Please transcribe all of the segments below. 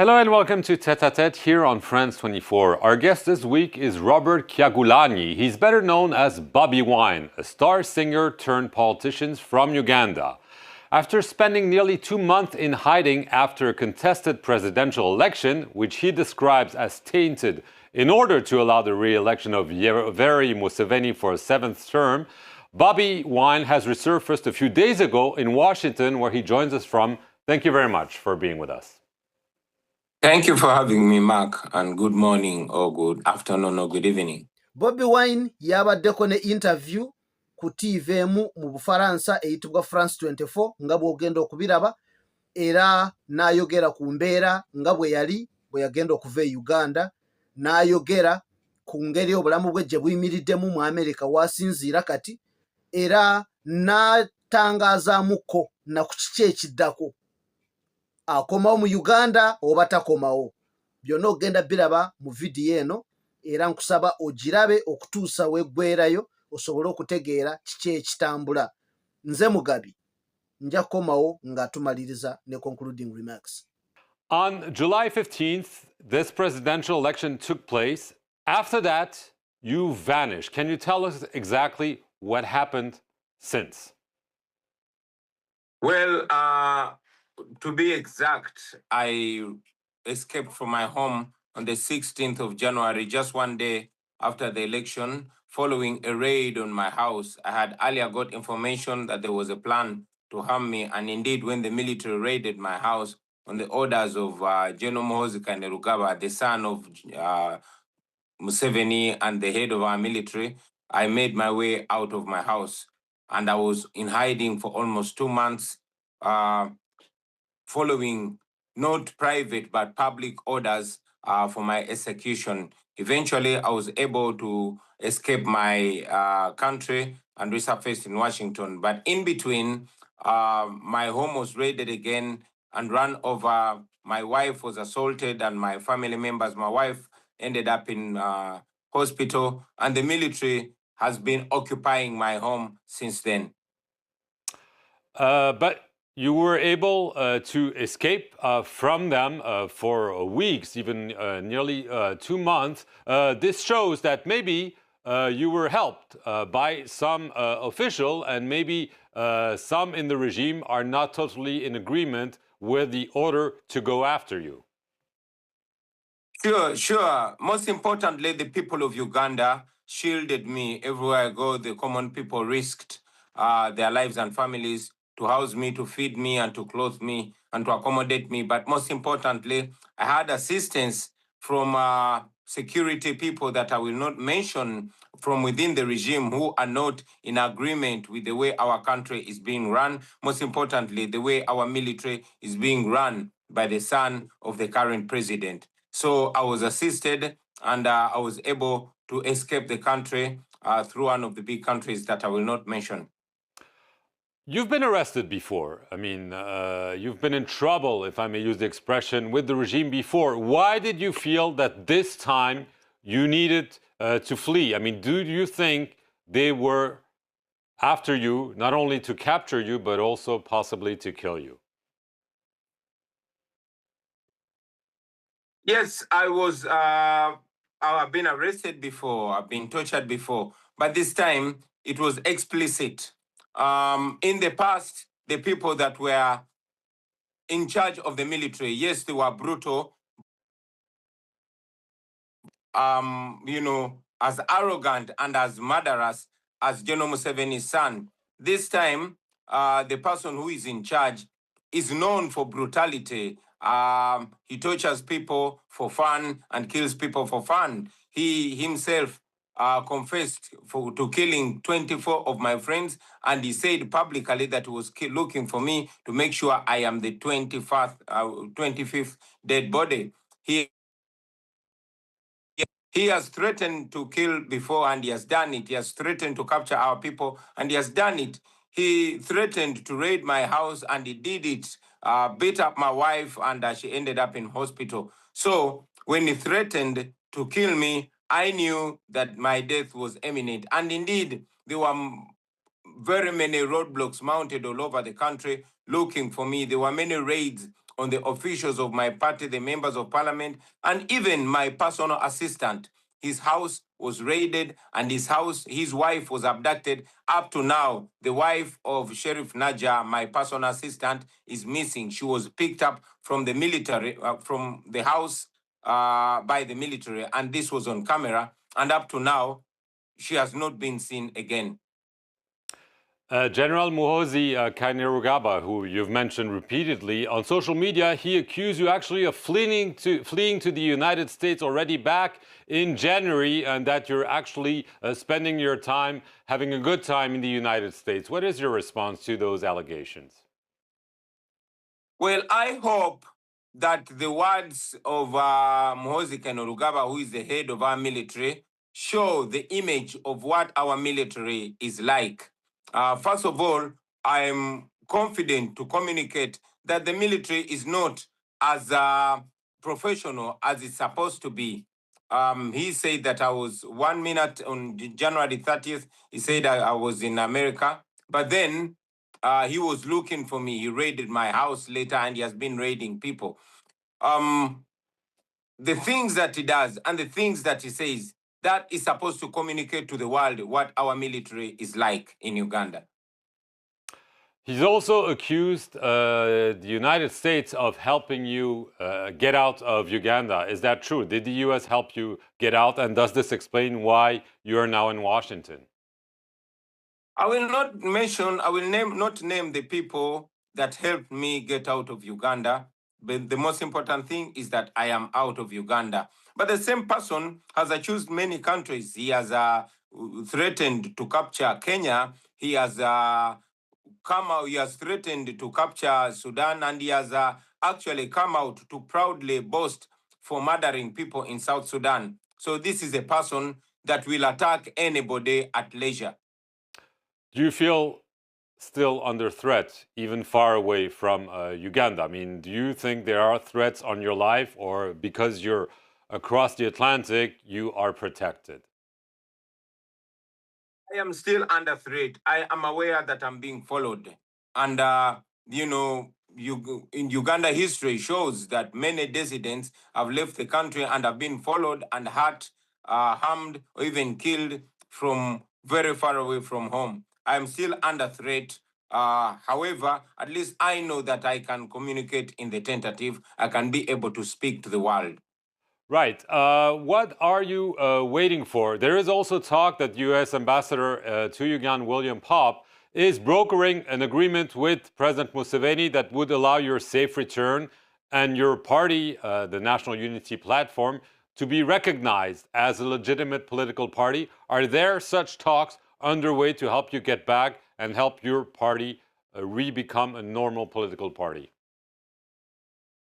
Hello and welcome to Tête à Tête here on France 24. Our guest this week is Robert Kyagulanyi. He's better known as Bobi Wine, a star singer turned politician from Uganda. After spending nearly 2 months in hiding after a contested presidential election, which he describes as tainted in order to allow the re-election of Yoweri Museveni for a seventh term, Bobi Wine has resurfaced a few days ago in Washington, where he joins us from. Thank you very much for being with us. Thank you for having me, Mark, and good morning or good afternoon or good evening. Bobi Wine yabaddeko ne interview ku TV emu mu Bufaransa eyitibwa France 24 nga bw'ogenda okubiraba era n'ayogera ku mbeera nga bwe yali bwe yagenda okuva e Uganda, n'ayogera ku ngeri obulamu bwe gye buyimiriddemu mu Amerika w'asinziira kati, era n'atangazaamuko na ku kiki ekiddako. Akomawo mu Uganda oba takomawo. Byonna ogenda biraba mu vidiyo eno era nkusaba ogirabe okutuusa weggweerayo osobole okutegeera kiki ekitambula. Nze Mugabi nja kukomawo nga tumaliriza ne concluding remarks. On July 15th, this presidential election took place. After that, you vanished. Can you tell us exactly what happened since? Well, to be exact, I escaped from my home on the 16th of January, just one day after the election, following a raid on my house. I had earlier got information that there was a plan to harm me, and indeed, when the military raided my house on the orders of General Muhoozi Kainerugaba, the son of Museveni and the head of our military, I made my way out of my house, and I was in hiding for almost 2 months, following not private but public orders for my execution. Eventually, I was able to escape my country and resurface in Washington. But in between, my home was raided again and run over. My wife was assaulted and my family members, my wife ended up in hospital, and the military has been occupying my home since then. But you were able to escape from them for weeks, even nearly 2 months. This shows that maybe you were helped by some official, and maybe some in the regime are not totally in agreement with the order to go after you. Sure. Most importantly, the people of Uganda shielded me everywhere I go. The common people risked their lives and families to house me, to feed me, and to clothe me, and to accommodate me. But most importantly, I had assistance from security people that I will not mention from within the regime, who are not in agreement with the way our country is being run. Most importantly, the way our military is being run by the son of the current president. So I was assisted, and I was able to escape the country through one of the big countries that I will not mention. You've been arrested before. I mean, you've been in trouble, if I may use the expression, with the regime before. Why did you feel that this time you needed to flee? I mean, do you think they were after you, not only to capture you, but also possibly to kill you? Yes, I've been arrested before, I've been tortured before, but this time it was explicit. In the past, the people that were in charge of the military, yes, they were brutal, as arrogant and as murderous as General Museveni's son. This time, the person who is in charge is known for brutality. He tortures people for fun and kills people for fun. He himself confessed to killing 24 of my friends, and he said publicly that he was looking for me to make sure I am the 25th dead body. He has threatened to kill before, and he has done it. He has threatened to capture our people, and he has done it. He threatened to raid my house, and he did it. Beat up my wife, and she ended up in hospital. So when he threatened to kill me, I knew that my death was imminent. And indeed, there were very many roadblocks mounted all over the country looking for me. There were many raids on the officials of my party, the members of parliament, and even my personal assistant. His house was raided and his wife was abducted. Up to now, the wife of Sheriff Naja, my personal assistant, is missing. She was picked up from the military, from the house by the military, and this was on camera. And up to now, she has not been seen again. General Muhoozi Kainerugaba, who you've mentioned repeatedly on social media, he accused you actually of fleeing to the United States already back in January, and that you're actually spending your time having a good time in the United States. What is your response to those allegations? Well, I hope that the words of Muhoozi Kainerugaba, who is the head of our military, show the image of what our military is like. First of all, I'm confident to communicate that the military is not as professional as it's supposed to be. He said that I was 1 minute on January 30th. He said I was in America, but then he was looking for me. He raided my house later, and he has been raiding people. The things that he does and the things that he says, that is supposed to communicate to the world what our military is like in Uganda. He's also accused the United States of helping you get out of Uganda. Is that true? Did the U.S. help you get out? And does this explain why you are now in Washington? I will not name the people that helped me get out of Uganda. But the most important thing is that I am out of Uganda. But the same person has accused many countries. He has threatened to capture Kenya. He has he has threatened to capture Sudan, and he has actually come out to proudly boast for murdering people in South Sudan. So this is a person that will attack anybody at leisure. Do you feel still under threat, even far away from Uganda? I mean, do you think there are threats on your life, or because you're across the Atlantic, you are protected? I am still under threat. I am aware that I'm being followed. And, in Uganda, history shows that many dissidents have left the country and have been followed and hurt, harmed, or even killed from very far away from home. I am still under threat. However, at least I know that I can communicate in the tentative. I can be able to speak to the world. Right. What are you waiting for? There is also talk that U.S. Ambassador to Uganda, William Popp, is brokering an agreement with President Museveni that would allow your safe return and your party, the National Unity Platform, to be recognized as a legitimate political party. Are there such talks underway to help you get back and help your party re-become a normal political party?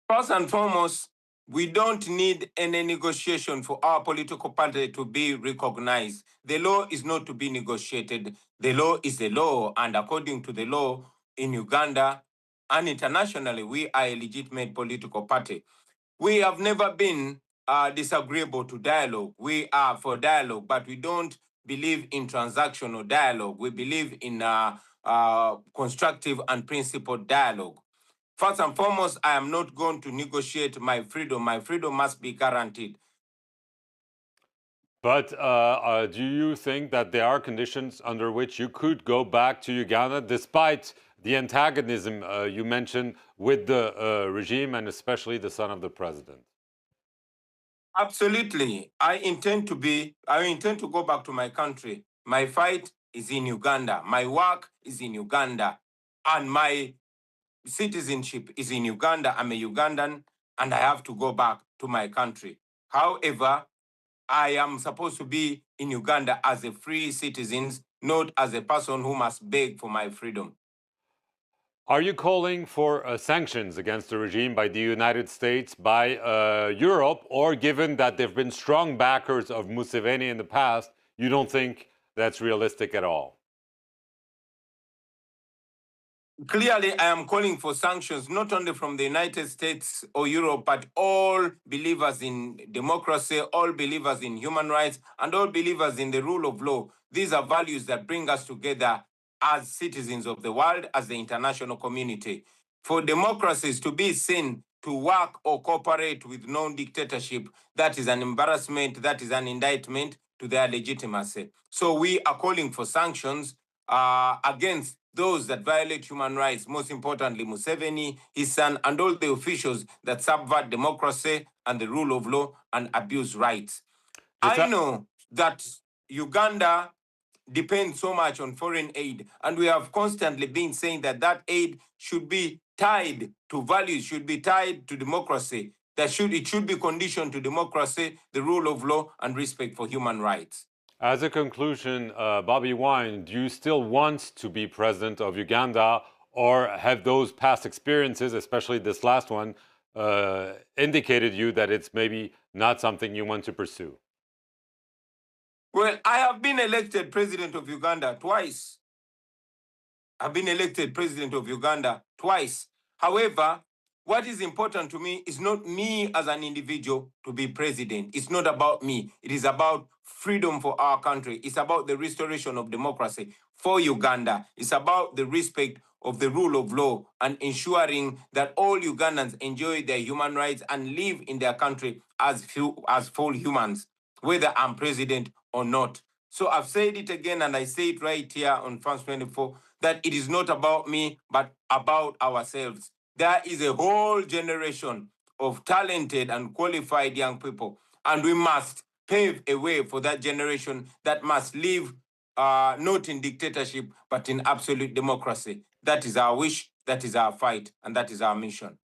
First and foremost, we don't need any negotiation for our political party to be recognized. The law is not to be negotiated. The law is the law, and according to the law in Uganda and internationally, we are a legitimate political party. We have never been disagreeable to dialogue. We are for dialogue, but we don't believe in transactional dialogue. We believe in constructive and principled dialogue. First and foremost, I am not going to negotiate my freedom. My freedom must be guaranteed. But do you think that there are conditions under which you could go back to Uganda despite the antagonism you mentioned with the regime and especially the son of the president? Absolutely. I intend to go back to my country. My fight is in Uganda. My work is in Uganda. And my citizenship is in Uganda. I'm a Ugandan, and I have to go back to my country. However, I am supposed to be in Uganda as a free citizen, not as a person who must beg for my freedom. Are you calling for sanctions against the regime by the United States, by Europe, or given that there have been strong backers of Museveni in the past, you don't think that's realistic at all? Clearly, I am calling for sanctions, not only from the United States or Europe, but all believers in democracy, all believers in human rights, and all believers in the rule of law. These are values that bring us together as citizens of the world, as the international community. for democracies to be seen to work or cooperate with non-dictatorship, that is an embarrassment, that is an indictment to their legitimacy. So we are calling for sanctions against those that violate human rights, most importantly Museveni, his son, and all the officials that subvert democracy and the rule of law and abuse rights. I know that Uganda depends so much on foreign aid, and we have constantly been saying that that aid should be tied to values, should be tied to democracy, it should be conditioned to democracy, the rule of law, and respect for human rights. As a conclusion, Bobi Wine, do you still want to be president of Uganda, or have those past experiences, especially this last one, indicated you that it's maybe not something you want to pursue? Well, I have been elected president of Uganda twice. I've been elected president of Uganda twice. However, what is important to me is not me as an individual to be president. It's not about me. It is about freedom for our country. It's about the restoration of democracy for Uganda. It's about the respect of the rule of law and ensuring that all Ugandans enjoy their human rights and live in their country as full humans, whether I'm president or not. So I've said it again, and I say it right here on France 24, that it is not about me, but about ourselves. There is a whole generation of talented and qualified young people, and we must pave a way for that generation that must live not in dictatorship, but in absolute democracy. That is our wish, that is our fight, and that is our mission.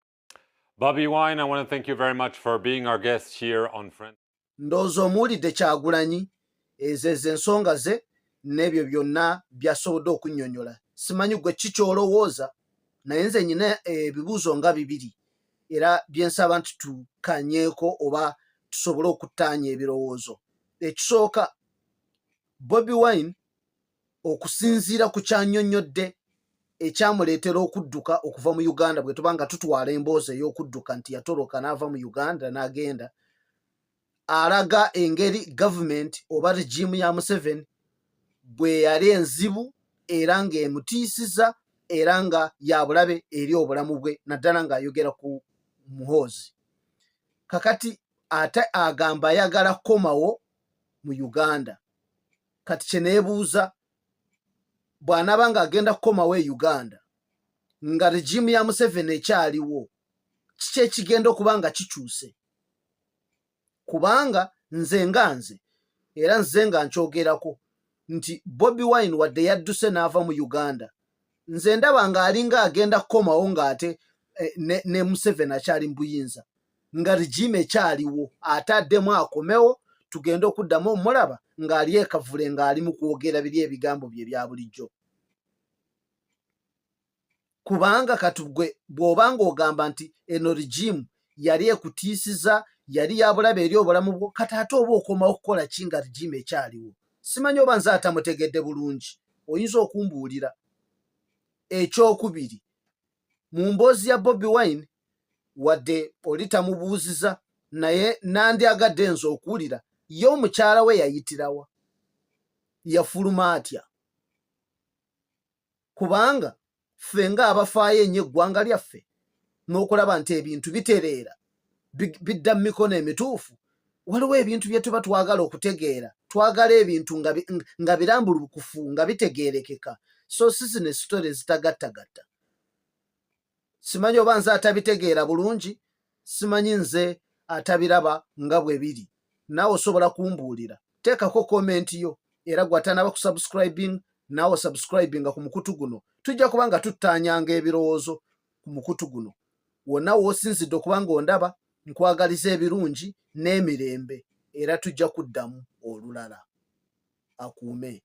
Bobi Wine, I want to thank you very much for being our guest here on Friends. Ndozo muwulidde Kyagulanyi ezo ensonga ze n'ebyo byonna by'asobodde okunnyonnyola. Simanyi gwe kikyolowooza, naye nze nyina ebibuuzo nga bibiri era bye nsaba nti tukanyeeko oba tusobole okuttaanya ebirowoozo. Ekisooka, Bobi Wine okusinziira ku kyannyonnyodde ekyamuleetera okudduka okuva mu Uganda, bwe tuba nga tutwala emboozi ey'okudduka nti yatoloka n'ava mu Uganda n'agenda, alaga engeri gavumenti oba regimu ya Museveni bwe yali enzibu era ng'emutiisiza era nga yabulabe eri obulamu bwe, naddala ng'ayogera ku Muhoozi. Kakati ate agamba ayagala kukomawo mu Uganda. Kati kye neebuuza, bw'anaaba ng'agenda kukomawo e Uganda nga regimu ya Museveni ekyaliwo, kiki ekigenda okuba nga kikyuse? Kubanga nze era nze nga nkyogerako nti Bobi Wine wadde yadduse n'ava mu Uganda, nze ndaba ng'alinga agenda kukomawo ng'ate ne Museveni akyali mu buyinza, nga regimu ekyaliwo, ataddemu akomewo, tugende okuddamu omulaba ng'ali ekavule ng'ali mu kwogera biri ebigambo bye ebya bulijjo. Kubanga kati gwe bw'oba ng'ogamba nti eno regimu yali ekutiisiza, yali yabulabe eri obulamu bwo, kati ate oba okomawo kukola ki nga regimu ekyaliwo? Simanyi oba nze atamutegedde bulungi, oyinza okumbuulira. Ekyokubiri, mu mboozi ya Bobi Wine wadde oli tamubuuziza, naye nandyagadde nze okuwulira, ye omukyala we yayitirawa, yafuluma atya? Kubanga ffe ng'abafaayo ennyo eggwanga lyaffe n'okulaba nti ebintu bitereera bidda mu mikono emituufu, waliwo ebintu bye tuba twagala okutegeera, twagala ebintu nga birambulukufu, nga bitegeerekeka. So si zino esitole ezitagattagatta. Simanyi oba nze atabitegeera bulungi, simanyi nze atabiraba nga bwe biri. Naawe osobola kumbuulira. Teekako komenti yo, era gwatanaba ku subscribing, naawe subscribinga ku mukutu guno. Tujja kuba nga tuttaanyanga ebirowoozo ku mukutu guno. Wonna w'osinzidde okuba ng'ondaba, nkwagaliza ebirungi n'emirembe, era tujja kuddamu olulala. Akuume.